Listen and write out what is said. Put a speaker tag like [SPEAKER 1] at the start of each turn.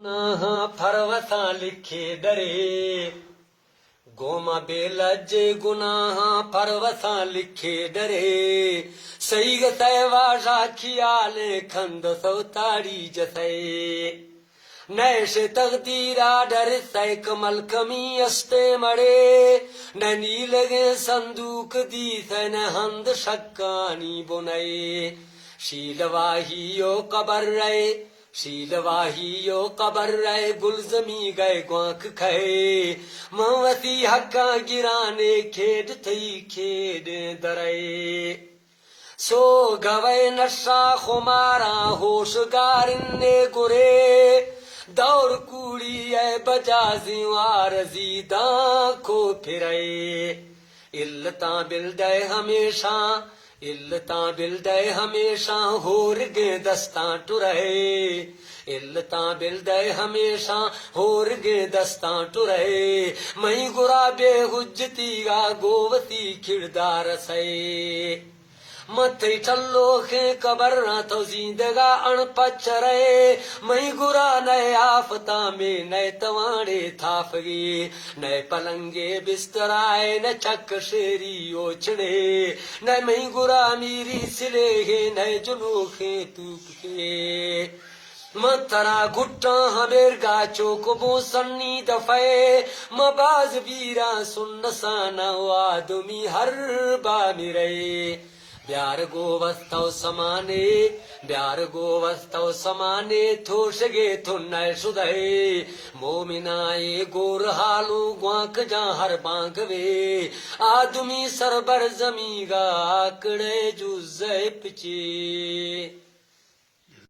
[SPEAKER 1] फरवसा लिखे डरे गोमा बेलजे गुनाह फरवसा लिखे डरे सही गतैवा राखियाले खंद सौतारी जसै नैशे तकदीरा डर सै कमल कमी अस्ते मरे ननी लगे संदूक दी सैन हंद शक्कानी बुनई शीलवाहियो कबर रहे शीलवाहियो कबर रहे गुलजमी गए ग्वांक खए मवती हक्का गिराने खेड थई खेड दरे सो गवे नशा खुमारा होशगारिन्ने गुरे दौड़ कूड़ी है बजाजी वारजीदा को फिरे इल्लता बिलदे हमेशा इल्लता बिलदे हमेशा होर गे दस्ता टुरे इल्लता बिलदे हमेशा होर गे दस्ता टुरे मई गुरा बेहुज्जती गा गोवती खिरदार सै मथई चलो खे कबर ना तो जिंदगा अणपचरे मई गुरा नए आफता में नए तवाड़े थाफगी नए पलंगे बिस्तराए न चक शेरी ओछड़े न मई गुरा मीरी सिले है नए जुलूखे तूप के मतरा गुट्टा हमेर गाचो को बो सन्नी दफे मबाज वीरा सुन्न साना वादमी हर बानी रहे ब्यार गोवस्तव समाने ब्यार गोवस्तव समाने थोशगे थुन्नय सुदय मोमिनाए गोर हालू ग्वांक जा हर बांगवे आदमी सरबर जमीगा आकड़े जुज़े पिचे